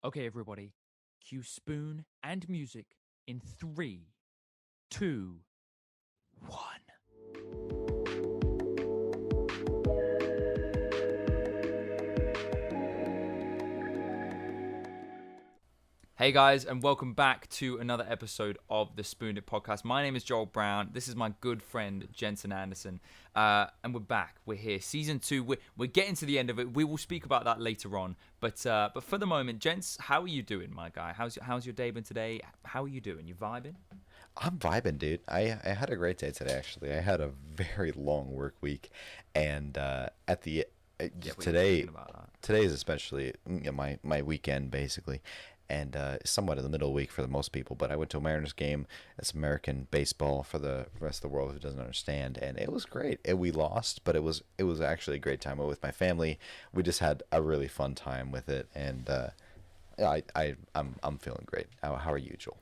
Okay, everybody, cue spoon and music in 3, 2, 1. Hey guys, and welcome back to another episode of the SpewnedIt podcast. My name is Joel Brown. This is my good friend Jensen Anderson, and we're back. We're here, season 2. We're getting to the end of it. We will speak about that later on. But for the moment, Jens, how are you doing, my guy? How's your day been today? How are you doing? You vibing? I'm vibing, dude. I had a great day today, actually. I had a very long work week, and at the Yeah, we were today speaking about that. today is especially my weekend basically, and somewhat in the middle of the week for the most people. But I went to a Mariners game. It's American baseball for the rest of the world who doesn't understand, and it was great. We lost, but it was actually a great time with my family. We just had a really fun time with it, and yeah, I'm feeling great. How are you, Joel?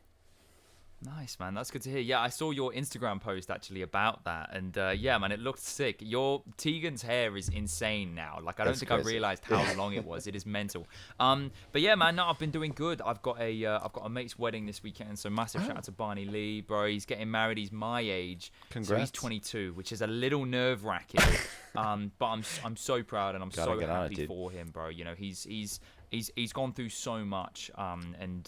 Nice, man. That's good to hear. Yeah, I saw your Instagram post actually about that, and yeah, man, it looked sick. Your Tegan's hair is insane now. Like, I don't That's think I crazy. realized how long it was. It is mental. But yeah, man, no, I've been doing good. I've got a mate's wedding this weekend, so massive shout out to Barney Lee, bro. He's getting married. He's my age, so he's Congrats. 22, which is a little nerve wracking. But I'm so proud and I'm Gotta so get on it, happy dude. for him, bro. You know, he's gone through so much, and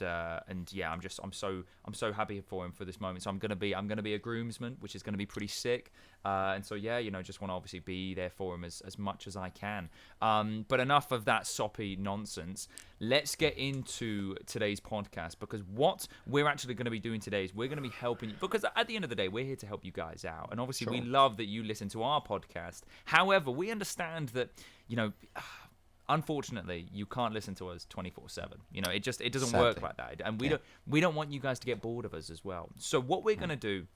yeah, I'm so happy for him for this moment. So I'm gonna be a groomsman, which is gonna be pretty sick. And so yeah, you know, just want to obviously be there for him as much as I can. But enough of that soppy nonsense. Let's get into today's podcast, because what we're actually going to be doing today is we're going to be helping you, because at the end of the day, we're here to help you guys out, and obviously we Sure. love that you listen to our podcast. However, we understand that, you know, unfortunately you can't listen to us 24/7. You know, it doesn't work Sadly. like that, and Yeah. we don't want you guys to get bored of us as well. So what we're going to do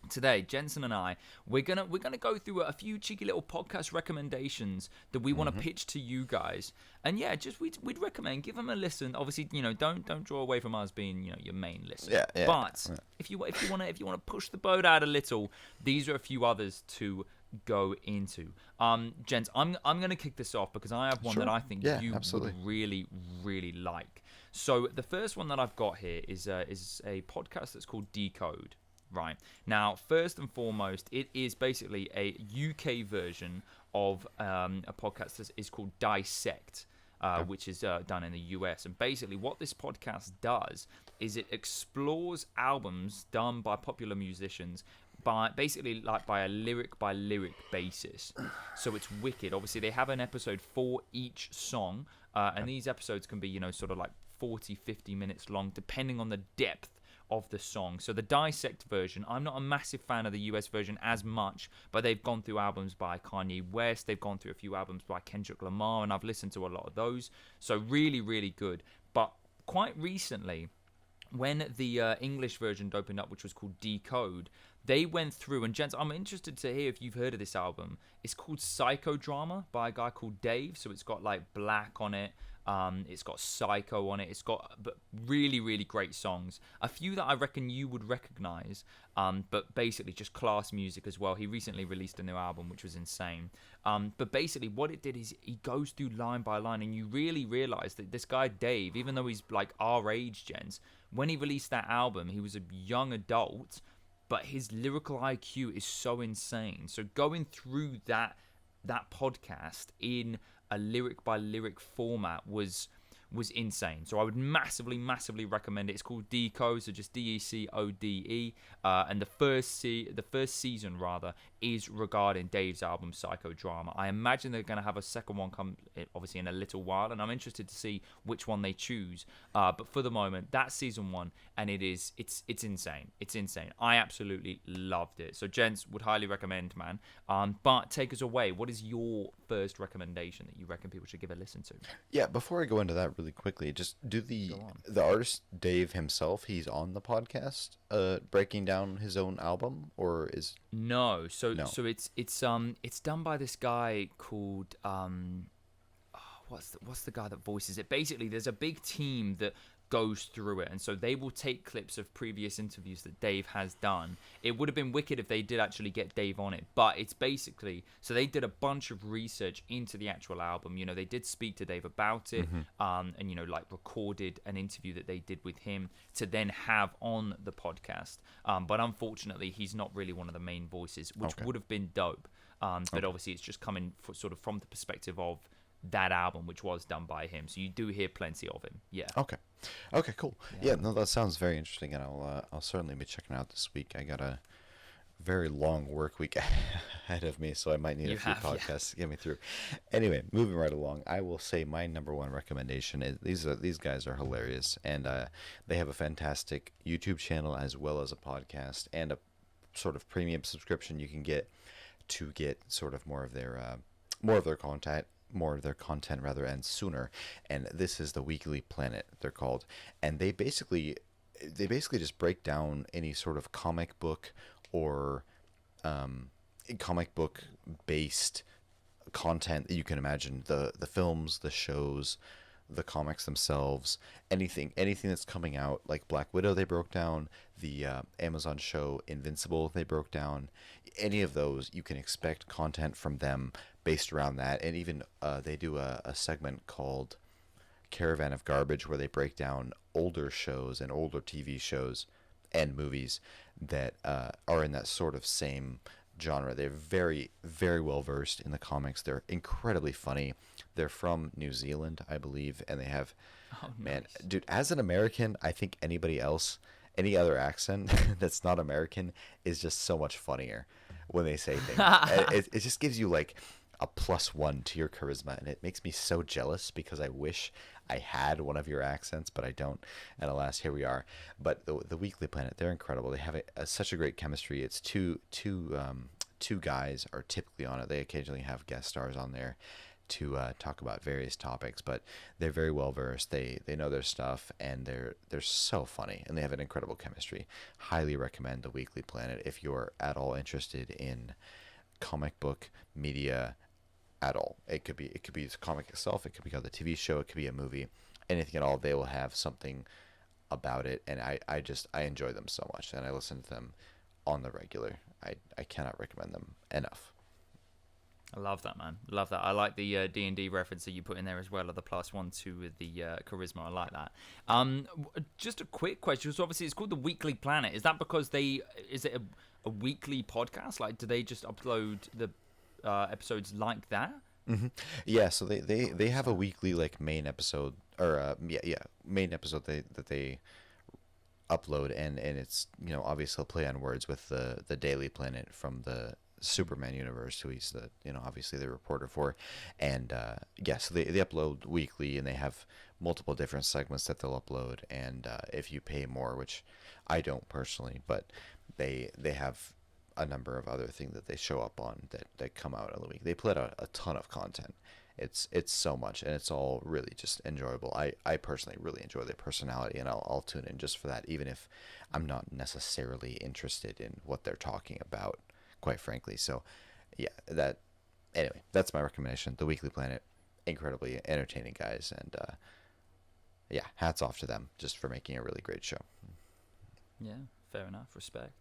today, Jensen and I, we're gonna go through a few cheeky little podcast recommendations that we want to pitch to you guys. And yeah, just we'd recommend give them a listen. Obviously, you know, don't draw away from us being, you know, your main listener. Yeah, yeah. But Yeah. if you want to push the boat out a little, these are a few others to go into. Jens, I'm gonna kick this off because I have one Sure. that I think Yeah, you absolutely. would really like. So the first one that I've got here is a podcast that's called Decode. Right. Now, first and foremost, it is basically a UK version of a podcast that is called Dissect, which is done in the US. And basically, what this podcast does is it explores albums done by popular musicians by a lyric by lyric basis. So it's wicked. Obviously, they have an episode for each song, and these episodes can be, you know, sort of like 40, 50 minutes long, depending on the depth of the song. So the Dissect version, I'm not a massive fan of the US version as much, but they've gone through albums by Kanye West, they've gone through a few albums by Kendrick Lamar, and I've listened to a lot of those. So really good. But quite recently, when the English version opened up, which was called Decode, they went through, and gents, I'm interested to hear if you've heard of this album. It's called Psychodrama by a guy called Dave. So it's got like Black on it. It's got Psycho on it. It's got really great songs. A few that I reckon you would recognize, but basically just class music as well. He recently released a new album, which was insane. But basically what it did is he goes through line by line, and you really realize that this guy Dave, even though he's like our age, gents, when he released that album, he was a young adult, but his lyrical IQ is so insane. So going through that podcast in a lyric by lyric format was insane. So I would massively recommend it. It's called Decode, so just Decode, and the first season rather is regarding Dave's album Psychodrama. I imagine they're going to have a second one come obviously in a little while, and I'm interested to see which one they choose. But for the moment, that's season 1, and it's insane. It's insane. I absolutely loved it. So gents, would highly recommend, man. But take us away. What is your first recommendation that you reckon people should give a listen to? Yeah, before I go into that really quickly, just do Go on. the artist Dave himself, he's on the podcast breaking down his own album, or is No, so no. so it's done by this guy called what's the guy that voices it? Basically, there's a big team that goes through it. And so they will take clips of previous interviews that Dave has done. It would have been wicked if they did actually get Dave on it, but it's basically, so they did a bunch of research into the actual album. You know, they did speak to Dave about it, and, you know, like recorded an interview that they did with him to then have on the podcast. But unfortunately, he's not really one of the main voices, which would have been dope. But obviously, it's just coming sort of from the perspective of that album, which was done by him. So you do hear plenty of him. Yeah. Okay, cool. Yeah, no, that sounds very interesting, and I'll certainly be checking it out this week. I got a very long work week ahead of me, so I might need a few podcasts to get me through. Anyway, moving right along, I will say my number one recommendation is these guys are hilarious, and they have a fantastic YouTube channel as well as a podcast and a sort of premium subscription you can get to get sort of more of their content rather, and sooner. And this is the Weekly Planet, they're called, and they basically just break down any sort of comic book or comic book based content that you can imagine, the films, the shows, the comics themselves, anything that's coming out, like Black Widow they broke down, the Amazon show Invincible they broke down. Any of those, you can expect content from them based around that. And even they do a segment called Caravan of Garbage, where they break down older shows and older TV shows and movies that are in that sort of same genre. They're very, very well versed in the comics. They're incredibly funny. They're from New Zealand, I believe, and they have, man, dude, as an American, I think anybody else, any other accent that's not American is just so much funnier when they say things. It just gives you like a +1 to your charisma, and it makes me so jealous because I wish I had one of your accents, but I don't, and alas, here we are. But the Weekly Planet, they're incredible. They have such a great chemistry. It's two guys are typically on it. They occasionally have guest stars on there to talk about various topics, but they're very well versed. They know their stuff, and they're so funny, and they have an incredible chemistry. Highly recommend the Weekly Planet if you're at all interested in comic book media at all. It could be the comic itself, it could be the TV show, it could be a movie, anything at all. They will have something about it, and I enjoy them so much, and I listen to them on the regular. I cannot recommend them enough. I love that, man. Love that. I like the D&D reference that you put in there as well, of the +1 to the charisma. I like that. Just a quick question. So obviously it's called the Weekly Planet. Is that because is it a weekly podcast? Like, do they just upload the episodes like that? Mm-hmm. Yeah, so they have a weekly like main episode, or main episode that they upload, and it's, you know, obviously a play on words with the Daily Planet from the Superman universe, who he's obviously the reporter for. And so they upload weekly, and they have multiple different segments that they'll upload. And if you pay more, which I don't personally, but they have a number of other things that they show up on that come out in the week. They put out a ton of content. It's so much, and it's all really just enjoyable. I personally really enjoy their personality, and I'll tune in just for that, even if I'm not necessarily interested in what they're talking about, quite frankly. So yeah, that's my recommendation. The Weekly Planet, incredibly entertaining guys, and hats off to them just for making a really great show. Yeah, fair enough. Respect.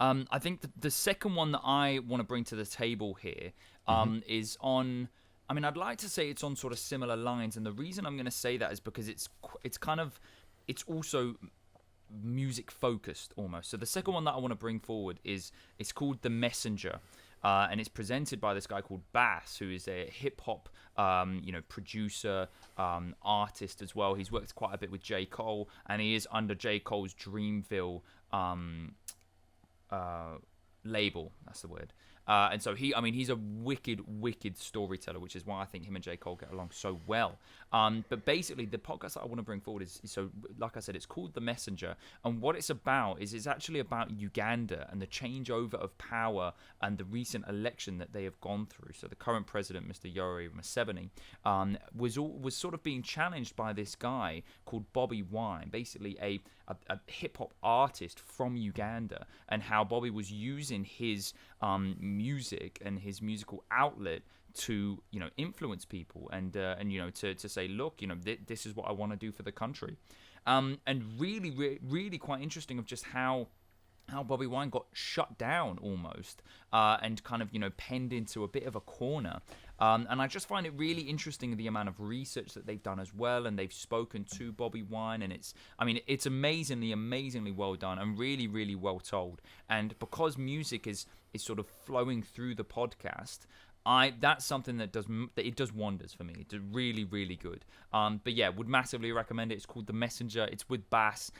I think the second one that I want to bring to the table here is on, I mean, I'd like to say it's on sort of similar lines, and the reason I'm going to say that is because it's also music focused almost. So the second one that I want to bring forward it's called The Messenger, and it's presented by this guy called Bass, who is a hip hop producer, artist as well. He's worked quite a bit with J. Cole, and he is under J. Cole's Dreamville label. That's the word. And so he's a wicked storyteller, which is why I think him and J. Cole get along so well. But basically, the podcast that I want to bring forward is, so like I said, it's called The Messenger. And what it's about is it's actually about Uganda and the changeover of power and the recent election that they have gone through. So the current president, Mr. Yoweri Museveni, was sort of being challenged by this guy called Bobby Wine, basically a hip-hop artist from Uganda, and how Bobby was using his music and his musical outlet to influence people and to say, look, this is what I want to do for the country, and really quite interesting of just how Bobby Wine got shut down almost, and kind of penned into a bit of a corner. And I just find it really interesting the amount of research that they've done as well, and they've spoken to Bobby Wine, and it's amazingly well done and really well told. And because music is sort of flowing through the podcast, that's something that it does wonders for me. It's really good. But yeah, would massively recommend it. It's called The Messenger. It's with Bass.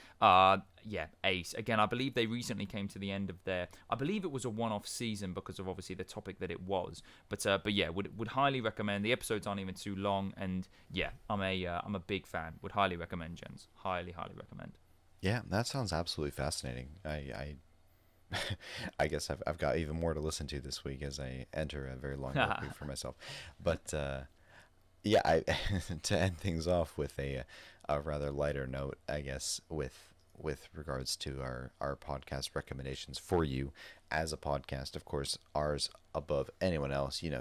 Yeah, ace. Again, I believe they recently came to the end of I believe it was a one-off season because of obviously the topic that it was. But yeah, would highly recommend. The episodes aren't even too long, and yeah, I'm a big fan. Would highly recommend, gents. Highly recommend. Yeah, that sounds absolutely fascinating. I guess I've got even more to listen to this week as I enter a very long work week for myself. But yeah, to end things off with a rather lighter note, I guess, with regards to our podcast recommendations for you as a podcast. Of course, ours above anyone else. You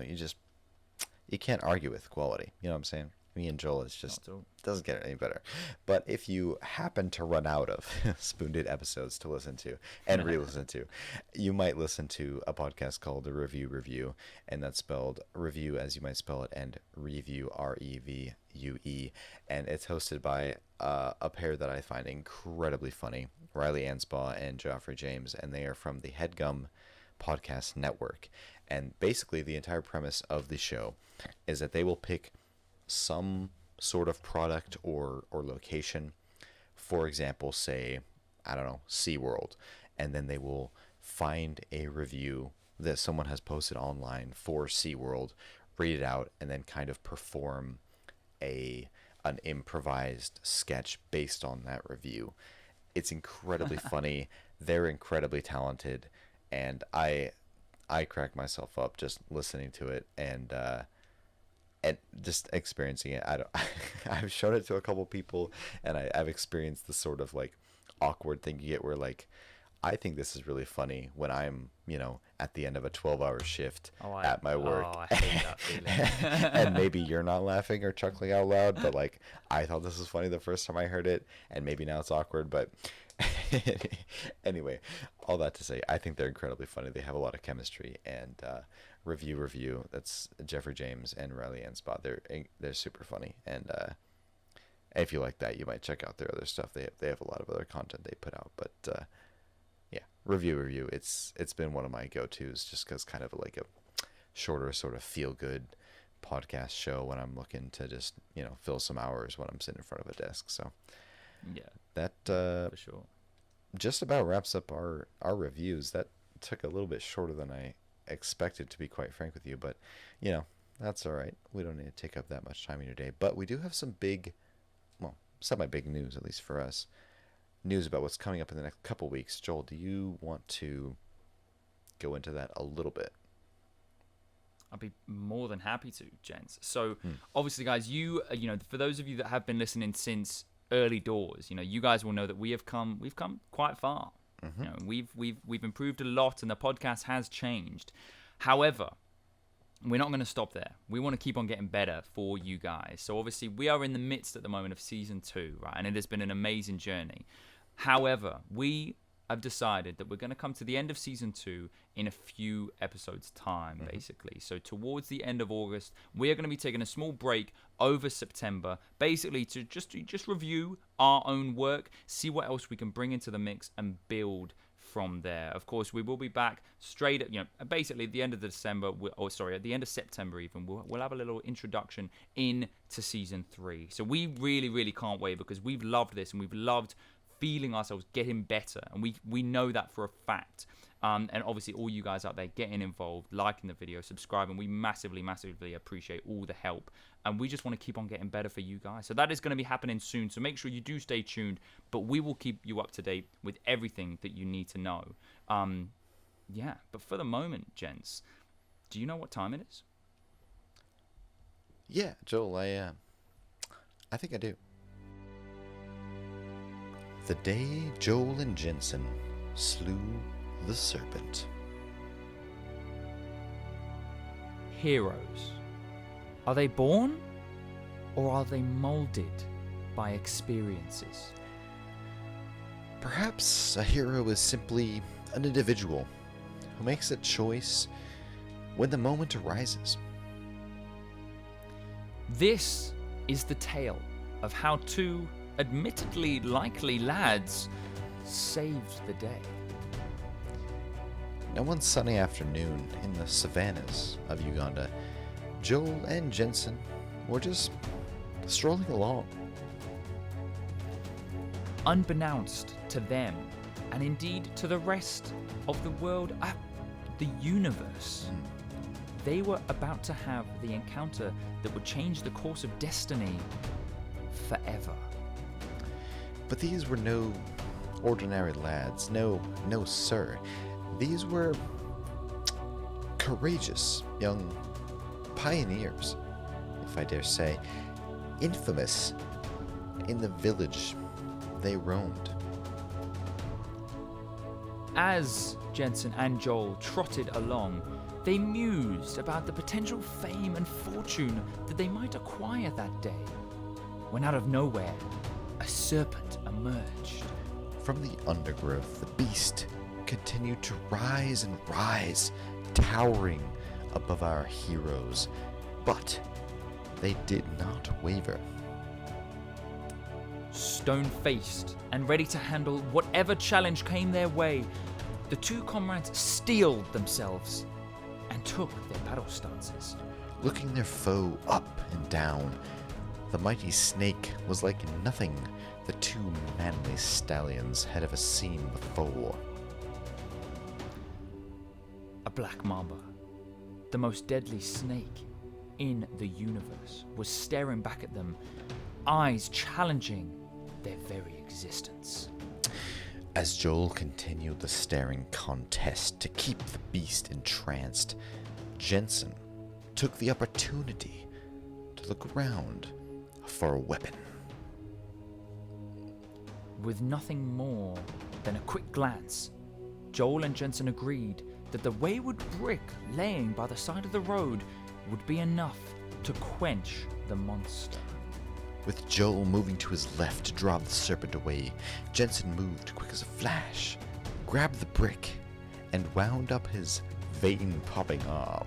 can't argue with quality. You know what I'm saying? Me and Joel, it's just doesn't get any better. But if you happen to run out of SpewnedIt episodes to listen to and re-listen to, you might listen to a podcast called The Review, and that's spelled review as you might spell it, and review, REVUE, and it's hosted by a pair that I find incredibly funny, Riley Anspaugh and Joffrey James, and they are from the Headgum Podcast Network. And basically the entire premise of the show is that they will pick some sort of product or location, for example, say, I don't know, SeaWorld, and then they will find a review that someone has posted online for SeaWorld, read it out, and then kind of perform an improvised sketch based on that review. It's incredibly funny. They're incredibly talented, and I crack myself up just listening to it and just experiencing it. I've shown it to a couple people, and I've experienced the sort of like awkward thing you get where like, I think this is really funny when I'm, at the end of a 12-hour shift at my work. Oh, I hate that feeling. And maybe you're not laughing or chuckling out loud, but like, I thought this was funny the first time I heard it, and maybe now it's awkward, but anyway, all that to say, I think they're incredibly funny. They have a lot of chemistry, and review, that's Jeffrey James and Riley Anspaugh. They're super funny, and if you like that, you might check out their other stuff. They have a lot of other content they put out, but yeah, review. It's been one of my go-tos just because kind of like a shorter sort of feel-good podcast show when I'm looking to just fill some hours when I'm sitting in front of a desk. So yeah, that for sure just about wraps up our reviews. That took a little bit shorter than I expected, to be quite frank with you, but that's all right. We don't need to take up that much time in your day, but we do have some semi-big news, at least for us. News about what's coming up in the next couple weeks. Joel, do you want to go into that a little bit? I'd be more than happy to, gents. So obviously, guys, for those of you that have been listening since early doors, you guys will know that we've come quite far. Mm-hmm. We've improved a lot, and the podcast has changed. However, we're not going to stop there. We want to keep on getting better for you guys. So obviously, we are in the midst at the moment of season 2, right? And it has been an amazing journey. However, we have decided that we're going to come to the end of season 2 in a few episodes' time, basically. So towards the end of August, we're going to be taking a small break over September, basically to just review our own work, see what else we can bring into the mix, and build from there. Of course, we will be back straight at, basically at the end of December, at the end of September even, we'll have a little introduction into season 3. So we really can't wait, because we've loved this, and we've loved feeling ourselves getting better, and we know that for a fact. And obviously all you guys out there getting involved, liking the video, subscribing, we massively appreciate all the help, and we just want to keep on getting better for you guys. So that is going to be happening soon, so make sure you do stay tuned, but we will keep you up to date with everything that you need to know. Yeah, but for the moment, gents, do you know what time it is? Yeah, Joel, I think I do. The day Joel and Jensen slew the serpent. Heroes Are they born, or are they molded by experiences? Perhaps a hero is simply an individual who makes a choice when the moment arises. This is the tale of how two admittedly likely lads saved the day. Now, one sunny afternoon in the savannas of Uganda, Joel and Jensen were just strolling along. Unbeknownst to them, and indeed to the rest of the world, the universe, they were about to have the encounter that would change the course of destiny forever. But these were no ordinary lads, no sir. These were courageous young pioneers, if I dare say, infamous in the village they roamed. As Jensen and Joel trotted along, they mused about the potential fame and fortune that they might acquire that day, when out of nowhere, a serpent emerged. From the undergrowth, the beast continued to rise and rise, towering above our heroes. But they did not waver. Stone-faced and ready to handle whatever challenge came their way, the two comrades steeled themselves and took their battle stances. Looking their foe up and down, the mighty snake was like nothing the two manly stallions had ever seen before. A black mamba, the most deadly snake in the universe, was staring back at them, eyes challenging their very existence. As Joel continued the staring contest to keep the beast entranced, Jensen took the opportunity to look around for a weapon. With nothing more than a quick glance, Joel and Jensen agreed that the wayward brick laying by the side of the road would be enough to quench the monster. With Joel moving to his left to drive the serpent away, Jensen moved quick as a flash, grabbed the brick, and wound up his vein-popping arm.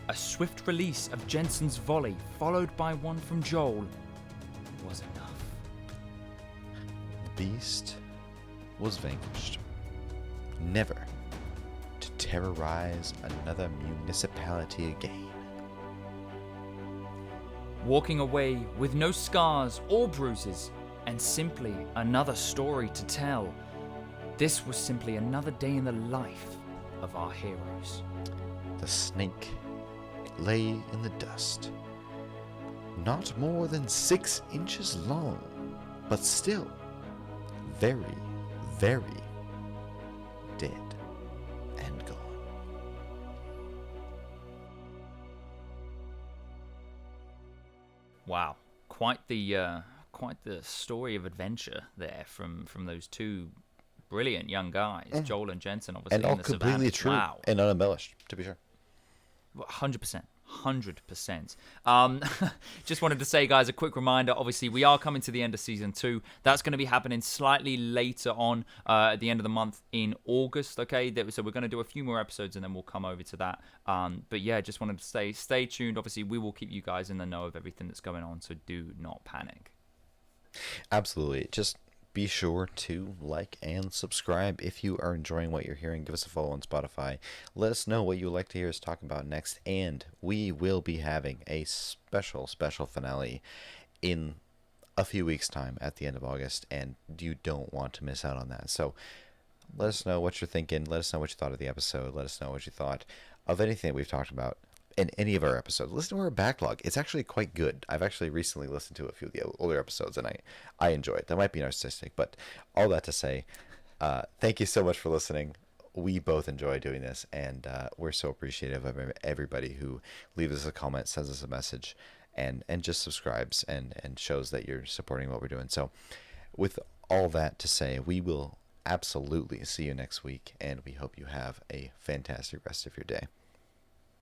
A swift release of Jensen's volley, followed by one from Joel, was enough. The beast was vanquished, never to terrorize another municipality again. Walking away with no scars or bruises, and simply another story to tell, this was simply another day in the life of our heroes. The snake lay in the dust, not more than 6 inches long, but still very, very dead and gone. Wow, quite the story of adventure there from those two brilliant young guys, Joel and Jensen, obviously, And all in the completely savannah. true Wow, and unembellished, to be sure. 100%. 100%. Just wanted to say, guys, a quick reminder. Obviously, we are coming to the end of season 2. That's going to be happening slightly later on at the end of the month in August. Okay, so we're going to do a few more episodes and then we'll come over to that. But yeah, just wanted to say, stay tuned. Obviously, we will keep you guys in the know of everything that's going on, so do not panic. Absolutely. Just be sure to like and subscribe if you are enjoying what you're hearing. Give us a follow on Spotify. Let us know what you would like to hear us talk about next. And we will be having a special finale in a few weeks' time at the end of August. And you don't want to miss out on that. So let us know what you're thinking. Let us know what you thought of the episode. Let us know what you thought of anything that we've talked about in any of our episodes. Listen to our backlog. It's actually quite good. I've actually recently listened to a few of the older episodes, and I enjoy it. That might be narcissistic, but all that to say, thank you so much for listening. We both enjoy doing this, and we're so appreciative of everybody who leaves us a comment, sends us a message, and just subscribes and shows that you're supporting what we're doing. So with all that to say, we will absolutely see you next week, and we hope you have a fantastic rest of your day.